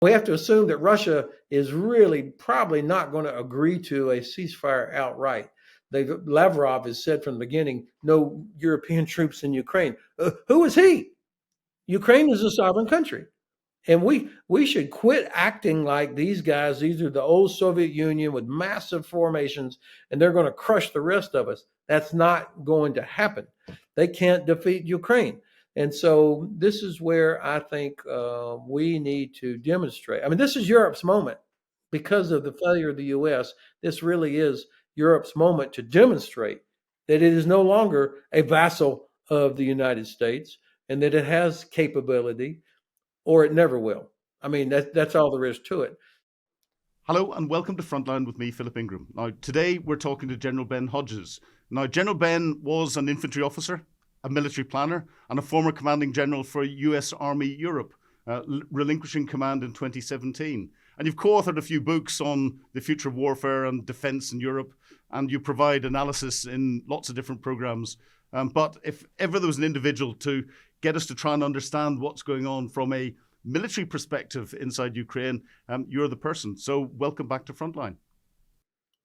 We have to assume that Russia is really probably not going to agree to a ceasefire outright. Lavrov has said from the beginning, no European troops in Ukraine. Who is he? Ukraine is a sovereign country. And we should quit acting like these are the old Soviet Union with massive formations and they're going to crush the rest of us. That's not going to happen. They can't defeat Ukraine. And so this is where I think we need to demonstrate. I mean, this is Europe's moment because of the failure of the U.S. This really is Europe's moment to demonstrate that it is no longer a vassal of the United States and that it has capability or it never will. I mean, that's all there is to it. Hello and welcome to Frontline with me, Philip Ingram. Now, today we're talking to General Ben Hodges. Now, General Ben was an infantry officer, a military planner, and a former commanding general for US Army Europe, relinquishing command in 2017. And you've co-authored a few books on the future of warfare and defense in Europe, and you provide analysis in lots of different programs. But if ever there was an individual to get us to try and understand what's going on from a military perspective inside Ukraine, you're the person. So welcome back to Frontline.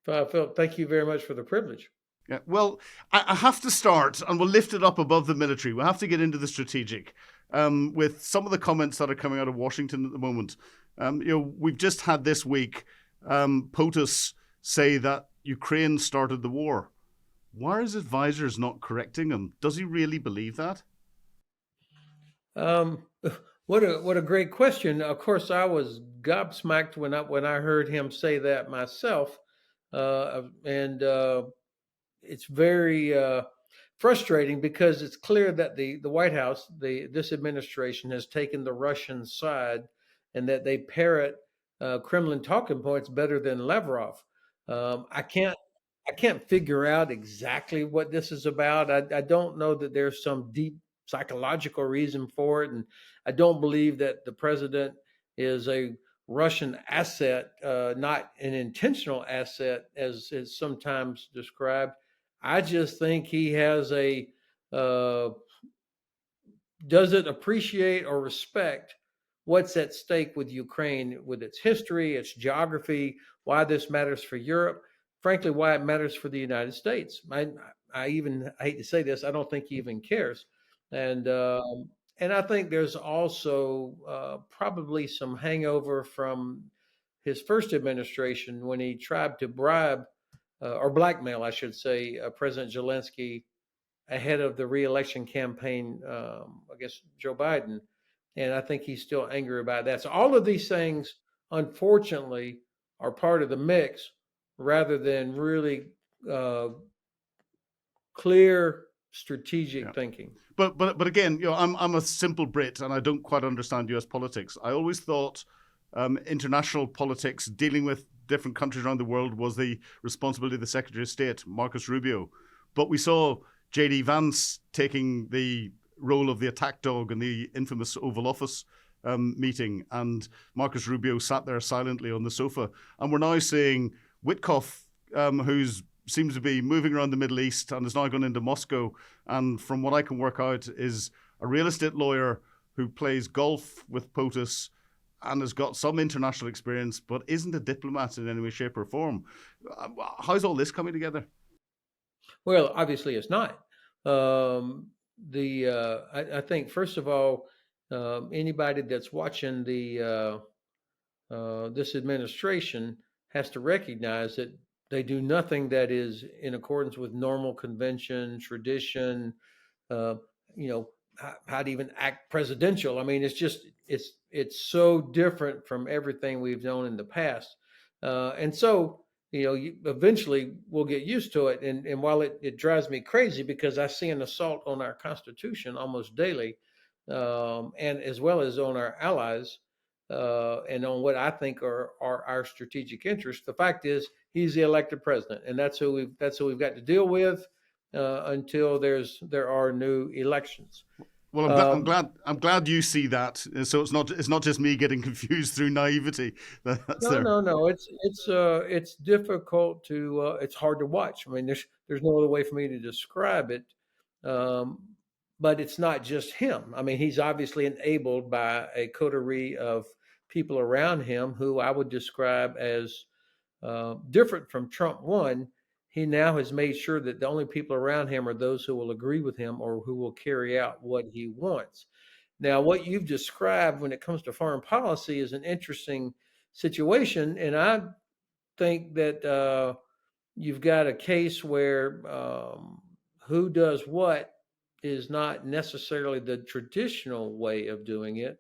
Phil, thank you very much for the privilege. Yeah, well, I have to start, and we'll lift it up above the military. We'll have to get into the strategic with some of the comments that are coming out of Washington at the moment. We've just had this week POTUS say that Ukraine started the war. Why are his advisors not correcting him? Does he really believe that? What a great question. Of course, I was gobsmacked when I heard him say that myself, and it's very frustrating because it's clear that the White House, this administration, has taken the Russian side, and that they parrot Kremlin talking points better than Lavrov. I can't figure out exactly what this is about. I don't know that there's some deep psychological reason for it, and I don't believe that the president is a Russian asset, not an intentional asset as is sometimes described. I just think he has uh, doesn't appreciate or respect what's at stake with Ukraine, with its history, its geography, why this matters for Europe, frankly, why it matters for the United States. I hate to say this, I don't think he even cares. And and I think there's also probably some hangover from his first administration when he tried to bribe or blackmail, I should say, President Zelensky ahead of the reelection campaign against Joe Biden. And I think he's still angry about that. So all of these things, unfortunately, are part of the mix rather than really clear strategic thinking. But again, I'm a simple Brit and I don't quite understand US politics. I always thought international politics, dealing with different countries around the world, was the responsibility of the Secretary of State, Marcus Rubio. But we saw J.D. Vance taking the role of the attack dog in the infamous Oval Office meeting, and Marcus Rubio sat there silently on the sofa. And we're now seeing Witkoff, who's seems to be moving around the Middle East and is now gone into Moscow. And from what I can work out, is a real estate lawyer who plays golf with POTUS and has got some international experience, but isn't a diplomat in any way, shape, or form. How's all this coming together? Well, obviously, it's not. I think first of all, anybody that's watching this administration has to recognize that they do nothing that is in accordance with normal convention, tradition, uh, how to even act presidential. I mean, it's so different from everything we've known in the past. And so, eventually we'll get used to it. And while it drives me crazy because I see an assault on our Constitution almost daily, and as well as on our allies, and on what I think are our strategic interests. The fact is, he's the elected president, and that's who we've got to deal with until there are new elections. Well, I'm glad you see that. So it's not just me getting confused through naivety. No. It's difficult to. It's hard to watch. I mean, there's no other way for me to describe it. Um, but it's not just him. I mean, he's obviously enabled by a coterie of people around him who I would describe as different from Trump 1. He now has made sure that the only people around him are those who will agree with him or who will carry out what he wants. Now, what you've described when it comes to foreign policy is an interesting situation. And I think that you've got a case where who does what is not necessarily the traditional way of doing it.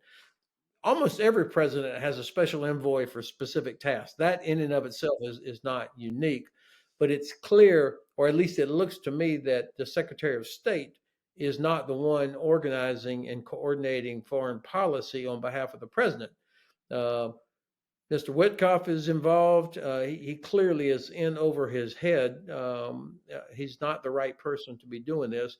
Almost every president has a special envoy for specific tasks. That in and of itself is not unique, but it's clear, or at least it looks to me, that the Secretary of State is not the one organizing and coordinating foreign policy on behalf of the president. Uh, Mr. Witkoff is involved. He clearly is in over his head. He's not the right person to be doing this,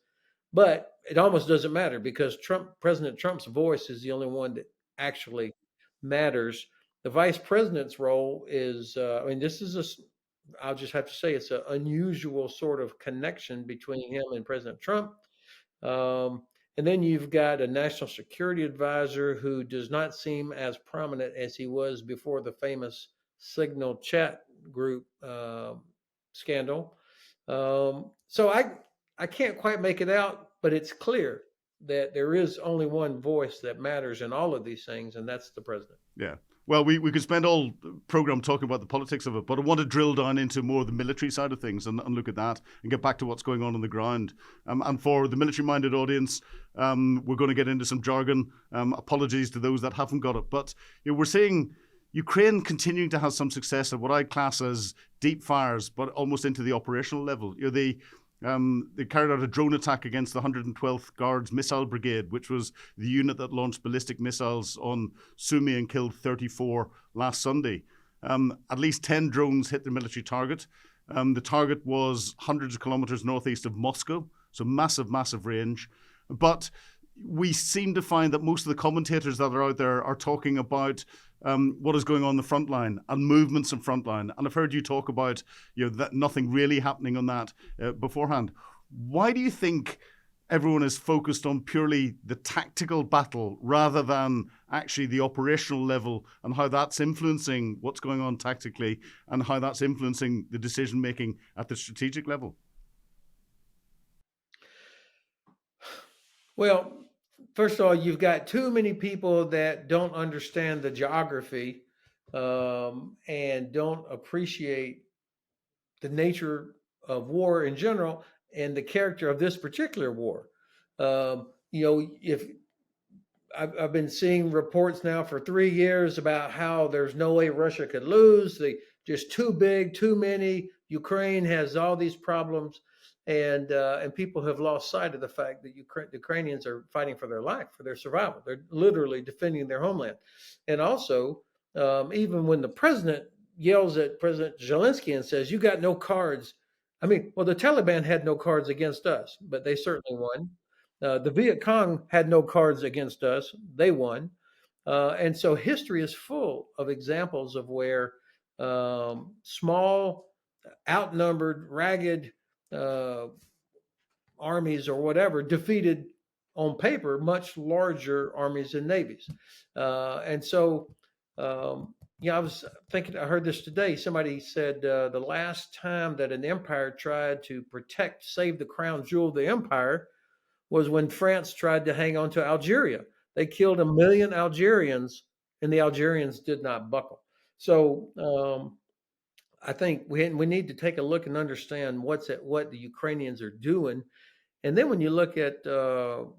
but it almost doesn't matter because President Trump's voice is the only one that actually matters. The vice president's role is, this is I'll just have to say it's an unusual sort of connection between him and President Trump. Um, and then you've got a national security advisor who does not seem as prominent as he was before the famous Signal chat group scandal. So I can't quite make it out, but it's clear that there is only one voice that matters in all of these things, and that's the president. Yeah. Well, we could spend all program talking about the politics of it, but I want to drill down into more of the military side of things and look at that and get back to what's going on the ground. And for the military-minded audience, we're going to get into some jargon. Apologies to those that haven't got it. But we're seeing Ukraine continuing to have some success at what I class as deep fires, but almost into the operational level. They carried out a drone attack against the 112th Guards Missile Brigade, which was the unit that launched ballistic missiles on Sumy and killed 34 last Sunday. At least 10 drones hit the military target. The target was hundreds of kilometers northeast of Moscow, so massive, massive range. But we seem to find that most of the commentators that are out there are talking about what is going on the front line and movements in front line. And I've heard you talk about that nothing really happening on that beforehand. Why do you think everyone is focused on purely the tactical battle rather than actually the operational level and how that's influencing what's going on tactically and how that's influencing the decision making at the strategic level? Well, first of all, you've got too many people that don't understand the geography and don't appreciate the nature of war in general and the character of this particular war. If I've been seeing reports now for 3 years about how there's no way Russia could lose. They just too big, too many. Ukraine has all these problems, and people have lost sight of the fact that the Ukrainians are fighting for their life, for their survival. They're literally defending their homeland, and also even when the president yells at President Zelensky and says, "You got no cards." The Taliban had no cards against us, but they certainly won. The Viet Cong had no cards against us. They won. And so history is full of examples of where small, outnumbered, ragged armies or whatever defeated on paper much larger armies and navies. I was thinking, I heard this today. Somebody said the last time that an empire tried to save the crown jewel of the empire was when France tried to hang on to Algeria. They killed 1 million Algerians, and the Algerians did not buckle. So I think we need to take a look and understand what the Ukrainians are doing. And then when you look at the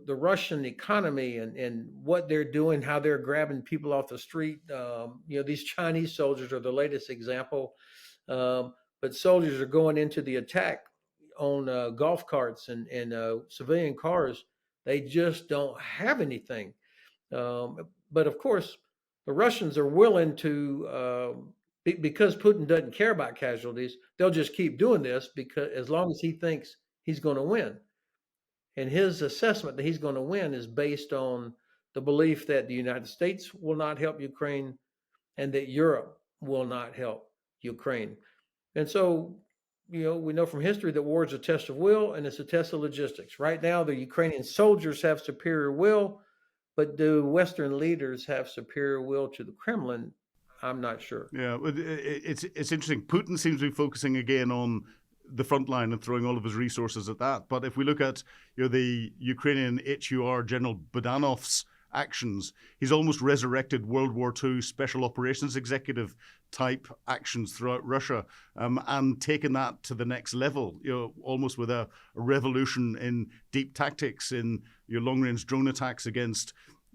Russian economy and what they're doing, how they're grabbing people off the street. These Chinese soldiers are the latest example. But soldiers are going into the attack on golf carts and civilian cars. They just don't have anything. But of course, the Russians are willing to, because Putin doesn't care about casualties, they'll just keep doing this because as long as he thinks he's going to win. And his assessment that he's going to win is based on the belief that the United States will not help Ukraine and that Europe will not help Ukraine. And so, we know from history that war is a test of will and it's a test of logistics. Right now, the Ukrainian soldiers have superior will. But do Western leaders have superior will to the Kremlin? I'm not sure. Yeah, it's interesting. Putin seems to be focusing again on the front line and throwing all of his resources at that. But if we look at the Ukrainian HUR General Bodanov's actions, he's almost resurrected World War II special operations executive type actions throughout Russia, and taken that to the next level. Almost with a revolution in deep tactics, in your long range drone attacks against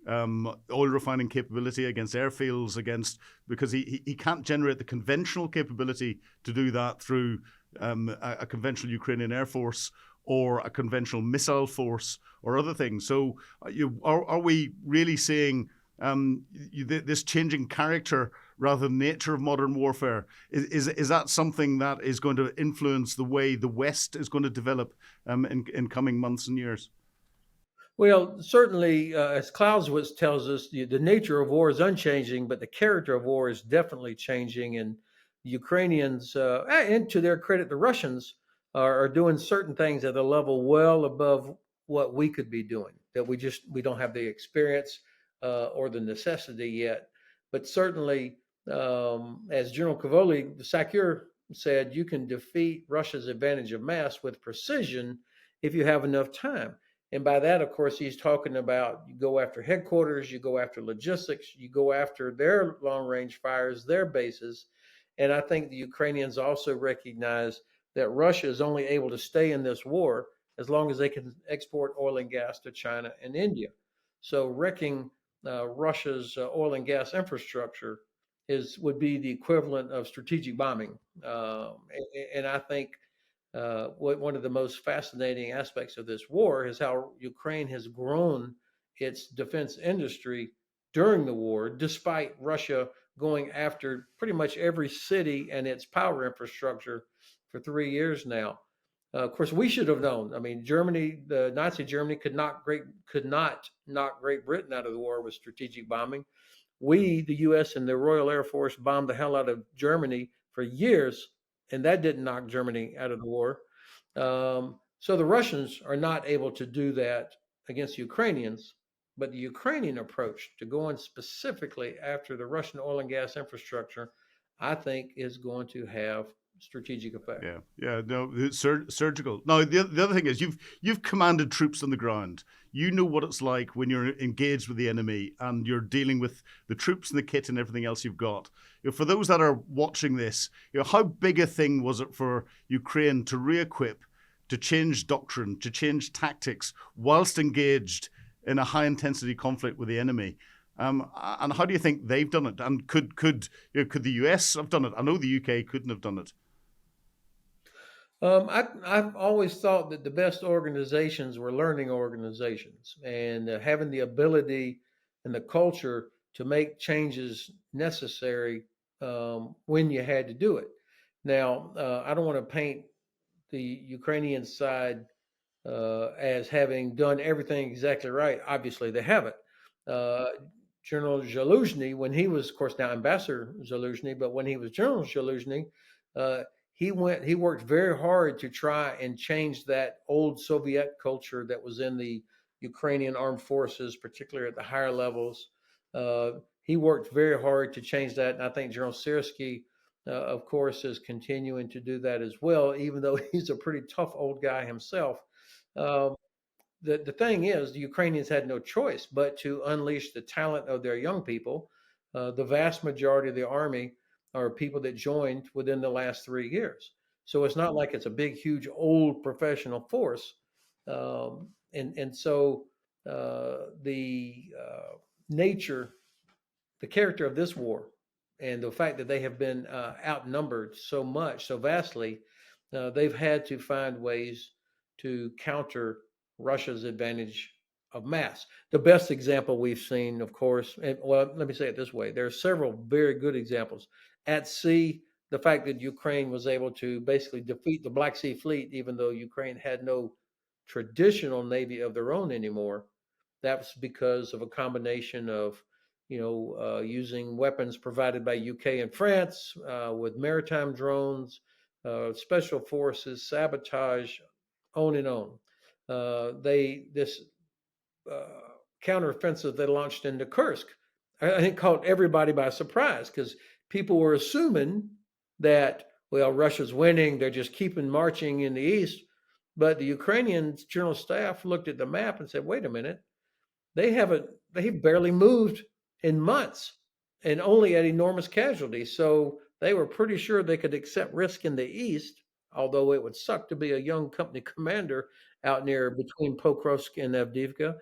oil refining capability, against airfields, because he can't generate the conventional capability to do that through a conventional Ukrainian air force or a conventional missile force or other things. So are we really seeing this changing character rather than nature of modern warfare? Is that something that is going to influence the way the West is going to develop in coming months and years? Well, certainly, as Clausewitz tells us, the nature of war is unchanging, but the character of war is definitely changing. And the Ukrainians, and to their credit, the Russians are doing certain things at a level well above what we could be doing. That we don't have the experience or the necessity yet. But certainly, as General Cavoli, the SACEUR said, you can defeat Russia's advantage of mass with precision if you have enough time. And by that, of course, he's talking about you go after headquarters, you go after logistics, you go after their long range fires, their bases. And I think the Ukrainians also recognize that Russia is only able to stay in this war as long as they can export oil and gas to China and India. So wrecking Russia's oil and gas infrastructure would be the equivalent of strategic bombing. And I think one of the most fascinating aspects of this war is how Ukraine has grown its defense industry during the war, despite Russia going after pretty much every city and its power infrastructure for 3 years now. Of course, we should have known. I mean, Germany, the Nazi Germany, could not knock Great Britain out of the war with strategic bombing. We, the U.S. and the Royal Air Force, bombed the hell out of Germany for years, and that didn't knock Germany out of the war. So the Russians are not able to do that against the Ukrainians, but the Ukrainian approach to going specifically after the Russian oil and gas infrastructure, I think, is going to have strategic effect. Yeah, no, it's surgical. Now, the other thing is you've commanded troops on the ground. You know what it's like when you're engaged with the enemy and you're dealing with the troops and the kit and everything else you've got. For those that are watching this, how big a thing was it for Ukraine to re-equip, to change doctrine, to change tactics whilst engaged in a high-intensity conflict with the enemy? And how do you think they've done it? And could the US have done it? I know the UK couldn't have done it. I've always thought that the best organizations were learning organizations and having the ability and the culture to make changes necessary when you had to do it. Now, I don't want to paint the Ukrainian side as having done everything exactly right. Obviously, they haven't. Uh, General Zaluzhny, when he was, of course, now Ambassador Zaluzhny, but when he was General Zaluzhny, uh, he worked very hard to try and change that old Soviet culture that was in the Ukrainian armed forces, particularly at the higher levels. He worked very hard to change that, and I think General Syrskyi, of course, is continuing to do that as well, even though he's a pretty tough old guy himself. Um, the thing is, the Ukrainians had no choice but to unleash the talent of their young people. The vast majority of the army are people that joined within the last 3 years. So it's not like it's a big, huge, old professional force. And so the nature, the character of this war, and the fact that they have been outnumbered so much, so vastly, they've had to find ways to counter Russia's advantage of mass. The best example we've seen, of course, and, well, let me say it this way: there are several very good examples. At sea, the fact that Ukraine was able to basically defeat the Black Sea Fleet, even though Ukraine had no traditional navy of their own anymore, that's because of a combination of using weapons provided by UK and France with maritime drones, special forces, sabotage, on and on. They this counteroffensive they launched into Kursk. I think caught everybody by surprise because people were assuming that, well, Russia's winning, they're just keeping marching in the east. But the Ukrainian general staff looked at the map and said, wait a minute, they barely moved in months and only at enormous casualties. So they were pretty sure they could accept risk in the east, although it would suck to be a young company commander out near between Pokrovsk and Avdiivka,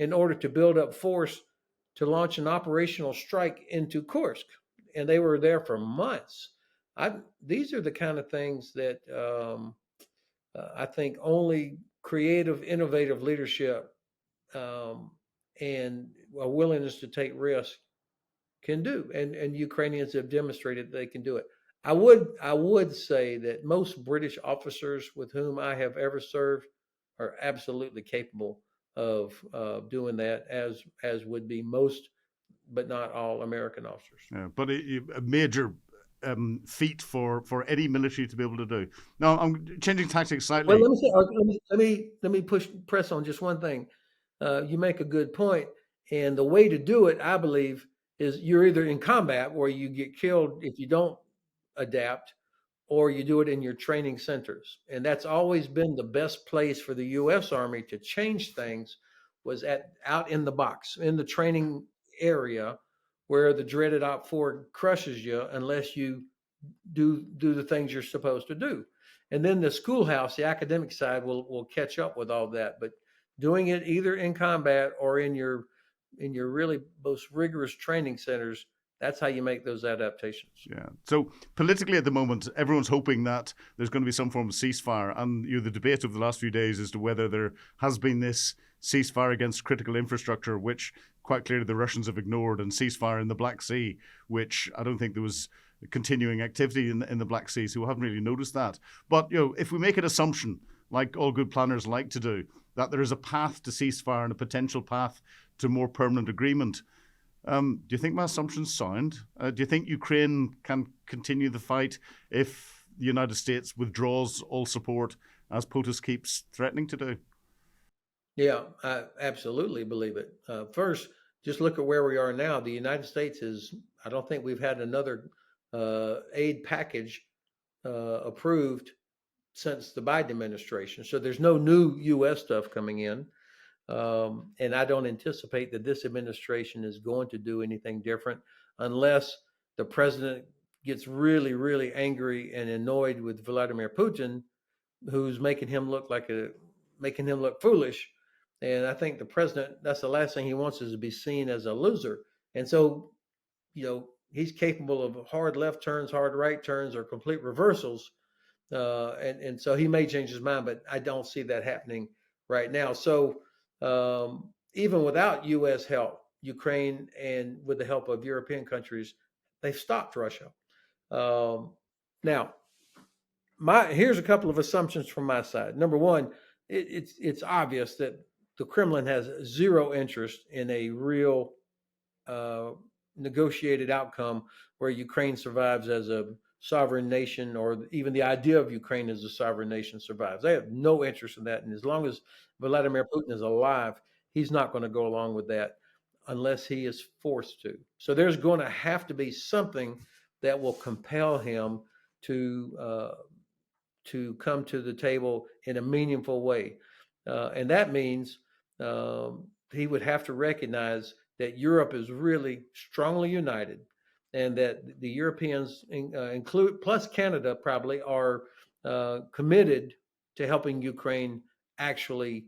in order to build up force to launch an operational strike into Kursk. And they were there for months. These are the kind of things that I think only creative, innovative leadership um, and a willingness to take risks can do. And Ukrainians have demonstrated they can do it. I would say that most British officers with whom I have ever served are absolutely capable of doing that, as would be most, but not all, American officers. Yeah, but a major feat for any military to be able to do. Now, I'm changing tactics Well, slightly. let me press on just one thing. You make a good point, and the way to do it, I believe, is you're either in combat where you get killed if you don't adapt, or you do it in your training centers. And that's always been the best place for the U.S. Army to change things, was out in the box, in the training area, where the dreaded Op 4 crushes you unless you do the things you're supposed to do. And then the schoolhouse, the academic side, will catch up with all that. But doing it either in combat or in your really most rigorous training centers, that's how you make those adaptations. Yeah. So politically at the moment, everyone's hoping that there's going to be some form of ceasefire. And the debate of the last few days as to whether there has been this ceasefire against critical infrastructure, which quite clearly the Russians have ignored, and ceasefire in the Black Sea, which I don't think there was continuing activity in the Black Sea, so we haven't really noticed that. But if we make an assumption, like all good planners like to do, that there is a path to ceasefire and a potential path to more permanent agreement, do you think my assumption's sound? Do you think Ukraine can continue the fight if the United States withdraws all support, as POTUS keeps threatening to do? Yeah, I absolutely believe it. First, just look at where we are now. The United States I don't think we've had another aid package approved since the Biden administration. So there's no new U.S. stuff coming in. And I don't anticipate that this administration is going to do anything different unless the president gets really, really angry and annoyed with Vladimir Putin, who's making him look foolish. And I think the president, that's the last thing he wants, is to be seen as a loser. And so, he's capable of hard left turns, hard right turns, or complete reversals. And so he may change his mind, but I don't see that happening right now. So even without U.S. help, Ukraine, and with the help of European countries, they've stopped Russia. Now, here's a couple of assumptions from my side. Number one, it's obvious that the Kremlin has zero interest in a real negotiated outcome where Ukraine survives as a sovereign nation, or even the idea of Ukraine as a sovereign nation survives. They have no interest in that. And as long as Vladimir Putin is alive, he's not going to go along with that unless he is forced to. So there's going to have to be something that will compel him to come to the table in a meaningful way. And that means he would have to recognize that Europe is really strongly united, and that the Europeans, include plus Canada, probably are committed to helping Ukraine actually,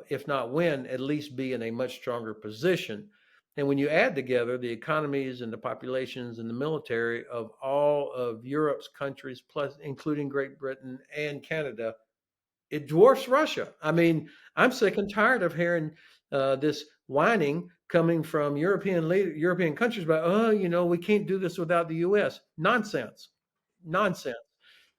if not win, at least be in a much stronger position. And when you add together the economies and the populations and the military of all of Europe's countries, plus including Great Britain and Canada, it dwarfs Russia. I mean, I'm sick and tired of hearing this whining coming from European countries about, we can't do this without the U.S. Nonsense, nonsense.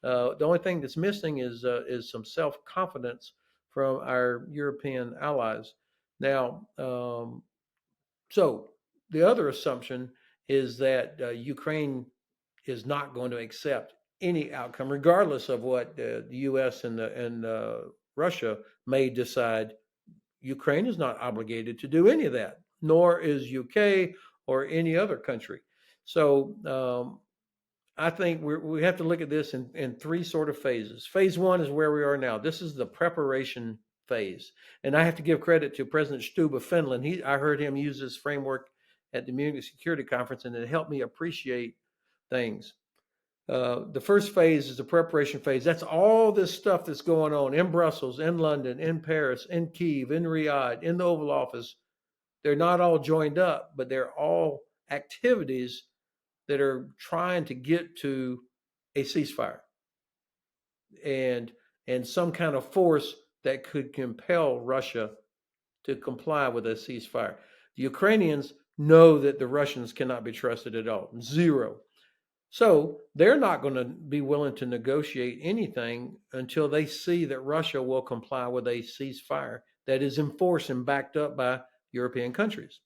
The only thing that's missing is some self confidence from our European allies. Now, so the other assumption is that Ukraine is not going to accept any outcome, regardless of what the U.S. and Russia may decide, Ukraine is not obligated to do any of that, nor is UK or any other country. So I think we have to look at this in three sort of phases. Phase one is where we are now. This is the preparation phase. And I have to give credit to President Stubb of Finland. I heard him use this framework at the Munich Security Conference, and it helped me appreciate things. The first phase is the preparation phase. That's all this stuff that's going on in Brussels, in London, in Paris, in Kyiv, in Riyadh, in the Oval Office. They're not all joined up, but they're all activities that are trying to get to a ceasefire and some kind of force that could compel Russia to comply with a ceasefire. The Ukrainians know that the Russians cannot be trusted at all. Zero. So they're not going to be willing to negotiate anything until they see that Russia will comply with a ceasefire that is enforced and backed up by European countries.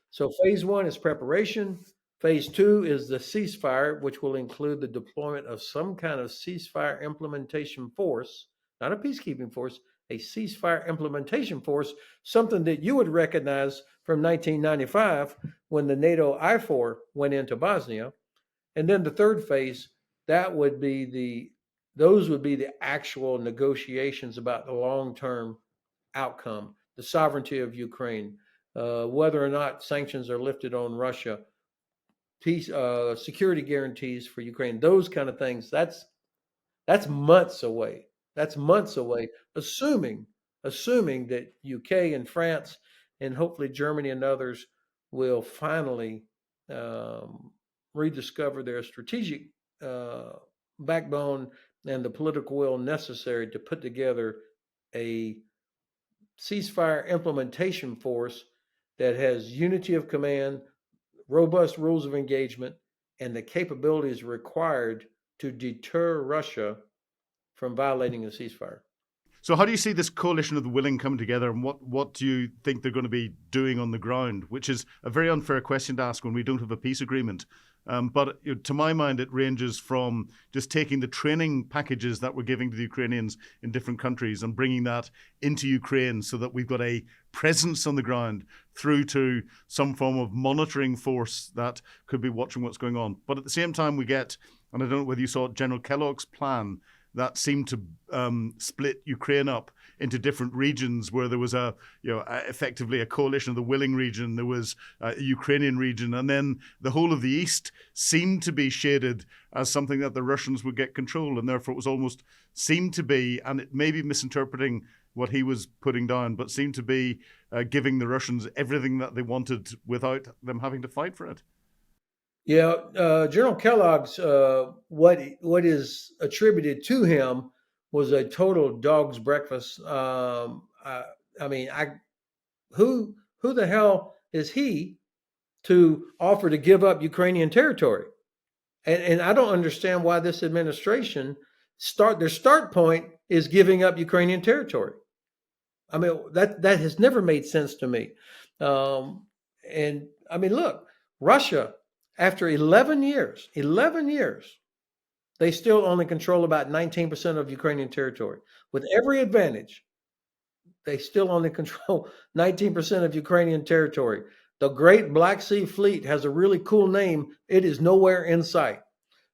So phase one is preparation. Phase two is the ceasefire, which will include the deployment of some kind of ceasefire implementation force, not a peacekeeping force, a ceasefire implementation force, something that you would recognize from 1995 when the NATO IFOR went into Bosnia. And then the third phase, those would be the actual negotiations about the long-term outcome, the sovereignty of Ukraine, whether or not sanctions are lifted on Russia, peace, security guarantees for Ukraine, those kind of things. That's months away. That's months away, assuming that UK and France and hopefully Germany and others will finally rediscover their strategic backbone and the political will necessary to put together a ceasefire implementation force that has unity of command, robust rules of engagement, and the capabilities required to deter Russia from violating a ceasefire. So how do you see this coalition of the willing come together, and what do you think they're going to be doing on the ground? Which is a very unfair question to ask when we don't have a peace agreement. But to my mind, it ranges from just taking the training packages that we're giving to the Ukrainians in different countries and bringing that into Ukraine so that we've got a presence on the ground, through to some form of monitoring force that could be watching what's going on. But at the same time, we get, and I don't know whether you saw General Kellogg's plan, that seemed to split Ukraine up into different regions, where there was effectively a coalition of the willing region, there was a Ukrainian region, and then the whole of the east seemed to be shaded as something that the Russians would get control, and therefore it was almost seemed to be, and it may be misinterpreting what he was putting down, but seemed to be giving the Russians everything that they wanted without them having to fight for it. Yeah, General Kellogg's what is attributed to him was a total dog's breakfast. Who the hell is he to offer to give up Ukrainian territory? And I don't understand why this administration their start point is giving up Ukrainian territory. I mean, that has never made sense to me. And I mean, look, Russia, after 11 years, they still only control about 19% of Ukrainian territory. With every advantage, they still only control 19% of Ukrainian territory. The Great Black Sea Fleet has a really cool name. It is nowhere in sight.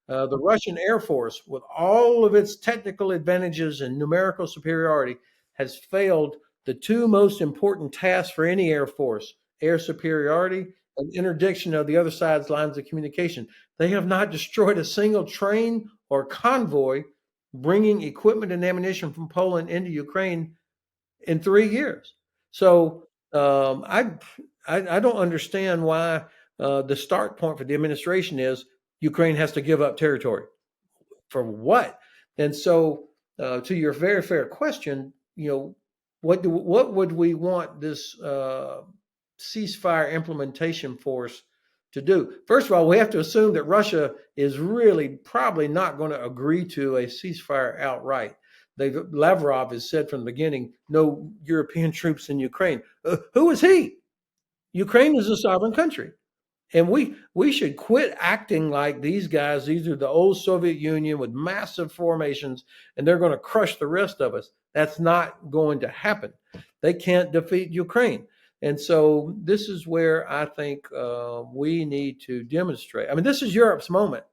The Russian Air Force, with all of its technical advantages and numerical superiority, has failed the two most important tasks for any Air Force: air superiority and interdiction of the other side's lines of communication. They have not destroyed a single train or convoy bringing equipment and ammunition from Poland into Ukraine in 3 years. So I don't understand why the start point for the administration is Ukraine has to give up territory. For what? And so, to your very fair question, what would we want this ceasefire implementation force to do? First of all, we have to assume that Russia is really probably not going to agree to a ceasefire outright. Lavrov has said from the beginning, no European troops in Ukraine. Who is he? Ukraine is a sovereign country. And we should quit acting like these guys, these are the old Soviet Union with massive formations, and they're going to crush the rest of us. That's not going to happen. They can't defeat Ukraine. And so this is where I think we need to demonstrate. I mean, this is Europe's moment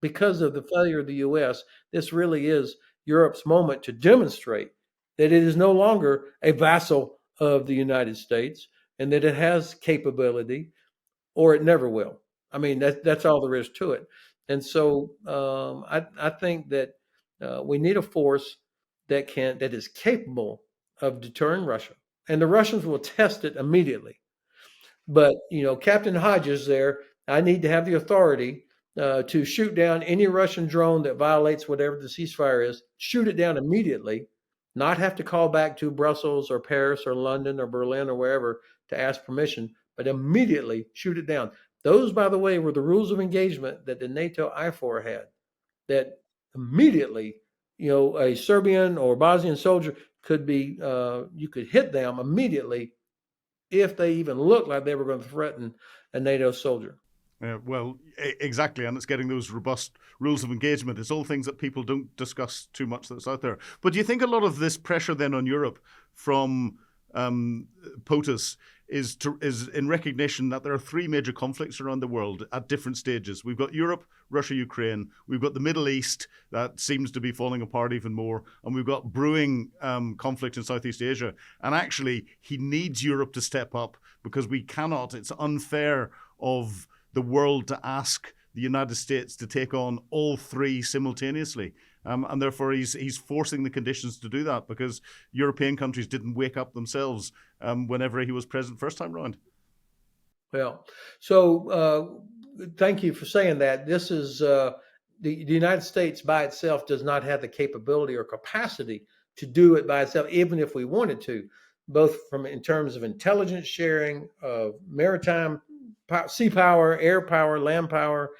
because of the failure of the U.S. This really is Europe's moment to demonstrate that it is no longer a vassal of the United States and that it has capability, or it never will. I mean, that's all there is to it. And so I think that we need a force that is capable of deterring Russia, and the Russians will test it immediately. But Captain Hodges there, I need to have the authority to shoot down any Russian drone that violates whatever the ceasefire is. Shoot it down immediately, not have to call back to Brussels or Paris or London or Berlin or wherever to ask permission, but immediately shoot it down. Those, by the way, were the rules of engagement that the NATO IFOR had. That immediately, a Serbian or Bosnian soldier could be, you could hit them immediately if they even looked like they were going to threaten a NATO soldier. Well, exactly, and it's getting those robust rules of engagement. It's all things that people don't discuss too much that's out there. But do you think a lot of this pressure then on Europe from POTUS is in recognition that there are three major conflicts around the world at different stages? We've got Europe, Russia, Ukraine. We've got the Middle East that seems to be falling apart even more. And we've got brewing conflict in Southeast Asia. And actually, he needs Europe to step up because we cannot, it's unfair of the world to ask the United States to take on all three simultaneously. And therefore, he's forcing the conditions to do that because European countries didn't wake up themselves whenever he was president first time round. Well, so thank you for saying that. This is the United States by itself does not have the capability or capacity to do it by itself, even if we wanted to, both from in terms of intelligence sharing, maritime sea power, air power, land power,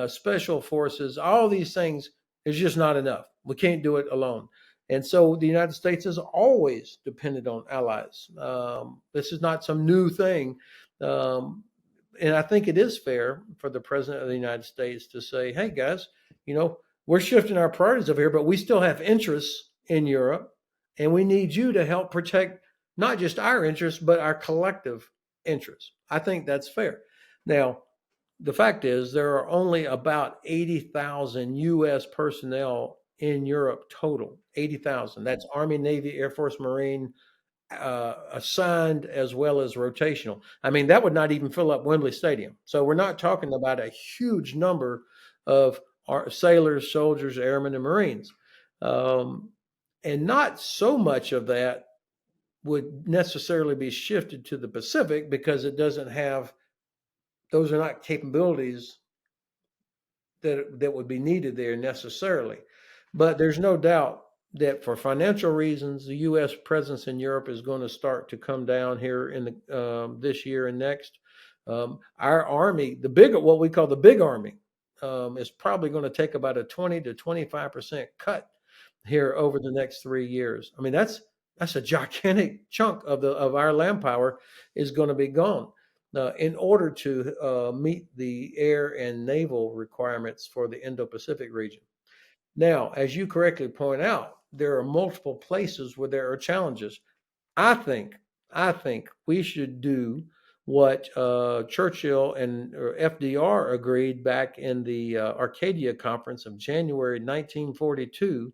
special forces, all these things is just not enough. We can't do it alone. And so the United States has always depended on allies. This is not some new thing. And I think it is fair for the president of the United States to say, hey, guys, we're shifting our priorities over here, but we still have interests in Europe, and we need you to help protect not just our interests, but our collective interests. I think that's fair. Now, the fact is there are only about 80,000 U.S. personnel in Europe total. 80,000. That's Army, Navy, Air Force, Marine, assigned as well as rotational. I mean, that would not even fill up Wembley Stadium. So we're not talking about a huge number of our sailors, soldiers, airmen, and Marines. And not so much of that would necessarily be shifted to the Pacific because it doesn't have, those are not capabilities that would be needed there necessarily. But there's no doubt that for financial reasons, the U.S. presence in Europe is going to start to come down here in this year and next. Our army, what we call the big army, is probably going to take about a 20 to 25% cut here over the next 3 years. I mean, that's a gigantic chunk of our land power is going to be gone in order to meet the air and naval requirements for the Indo-Pacific region. Now, as you correctly point out, there are multiple places where there are challenges. I think we should do what Churchill and FDR agreed back in the Arcadia Conference of January 1942,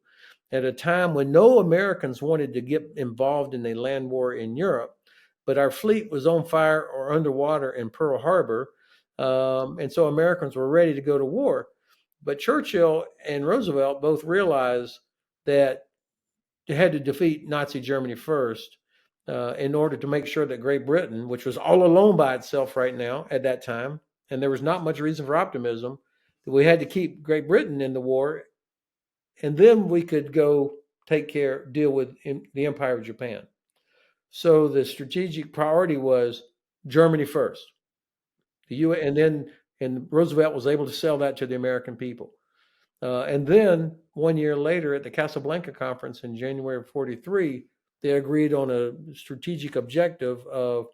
at a time when no Americans wanted to get involved in a land war in Europe, but our fleet was on fire or underwater in Pearl Harbor, and so Americans were ready to go to war. But Churchill and Roosevelt both realized that they had to defeat Nazi Germany first in order to make sure that Great Britain, which was all alone by itself right now at that time, and there was not much reason for optimism, that we had to keep Great Britain in the war, and then we could go deal with the Empire of Japan. So the strategic priority was Germany first. And Roosevelt was able to sell that to the American people. And then 1 year later at the Casablanca Conference in January of 43, they agreed on a strategic objective of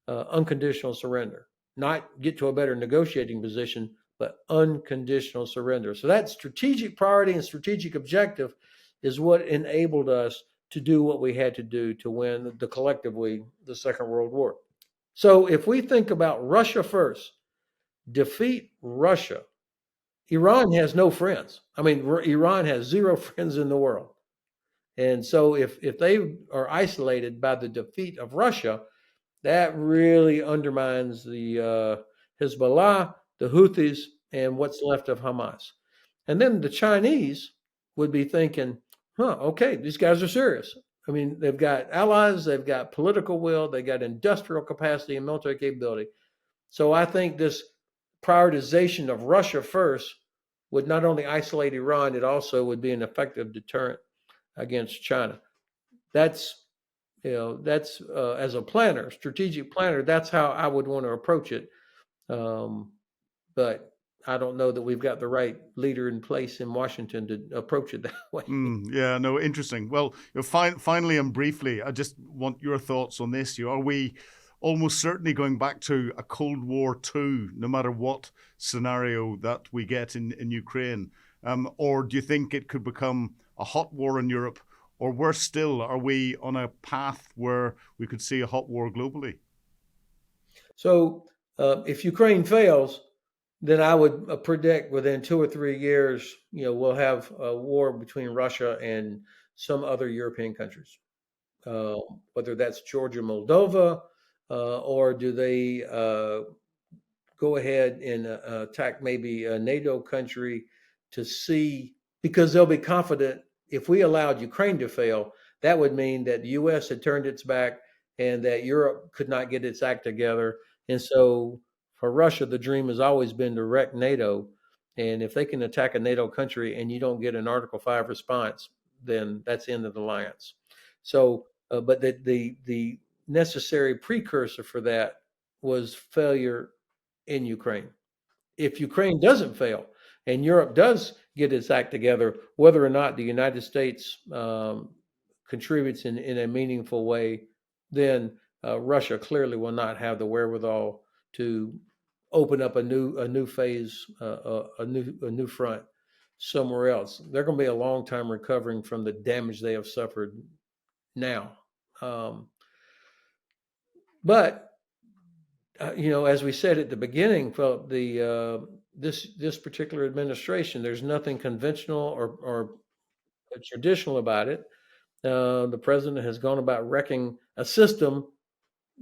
unconditional surrender. not get to a better negotiating position, but unconditional surrender. So that strategic priority and strategic objective is what enabled us to do what we had to do to win collectively the Second World War. So if we think about Russia first, defeat Russia. Iran has no friends. I mean, Iran has zero friends in the world. And so if they are isolated by the defeat of Russia, that really undermines the Hezbollah, the Houthis, and what's left of Hamas. And then the Chinese would be thinking, okay, these guys are serious. I mean, they've got allies, they've got political will, they got industrial capacity and military capability. So I think this prioritization of Russia first would not only isolate Iran, it also would be an effective deterrent against China. That's as a planner, strategic planner, that's how I would want to approach it. But I don't know that we've got the right leader in place in Washington to approach it that way. Yeah, no, interesting. Well, finally and briefly, I just want your thoughts on this. Are we almost certainly going back to a Cold War II, no matter what scenario that we get in Ukraine? Or do you think it could become a hot war in Europe? Or worse still, are we on a path where we could see a hot war globally? So if Ukraine fails, then I would predict within 2 or 3 years, we'll have a war between Russia and some other European countries, whether that's Georgia, Moldova, or do they go ahead and attack maybe a NATO country to see, because they'll be confident if we allowed Ukraine to fail, that would mean that the U.S. had turned its back and that Europe could not get its act together. And so for Russia, the dream has always been to wreck NATO. And if they can attack a NATO country and you don't get an Article 5 response, then that's the end of the alliance. So, but the necessary precursor for that was failure in Ukraine. If Ukraine doesn't fail and Europe does get its act together, whether or not the United States contributes in a meaningful way, then Russia clearly will not have the wherewithal to open up a new phase, a new front somewhere else. They're going to be a long time recovering from the damage they have suffered now. But as we said at the beginning, Philip, this particular administration, there's nothing conventional or traditional about it. The president has gone about wrecking a system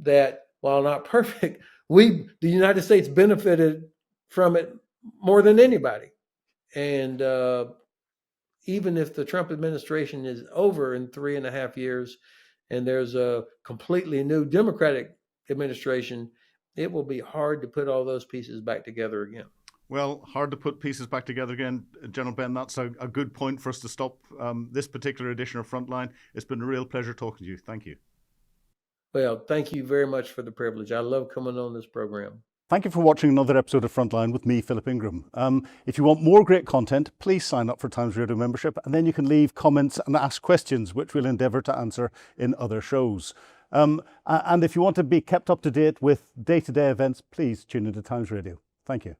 that, while not perfect, the United States benefited from it more than anybody. And even if the Trump administration is over in 3.5 years and there's a completely new Democratic administration, it will be hard to put all those pieces back together again. Well, hard to put pieces back together again. General Ben, that's a good point for us to stop this particular edition of Frontline. It's been a real pleasure talking to you. Thank you. Well, thank you very much for the privilege. I love coming on this program. Thank you for watching another episode of Frontline with me, Philip Ingram. If you want more great content, please sign up for Times Radio membership, and then you can leave comments and ask questions, which we'll endeavour to answer in other shows. And if you want to be kept up to date with day-to-day events, please tune into Times Radio. Thank you.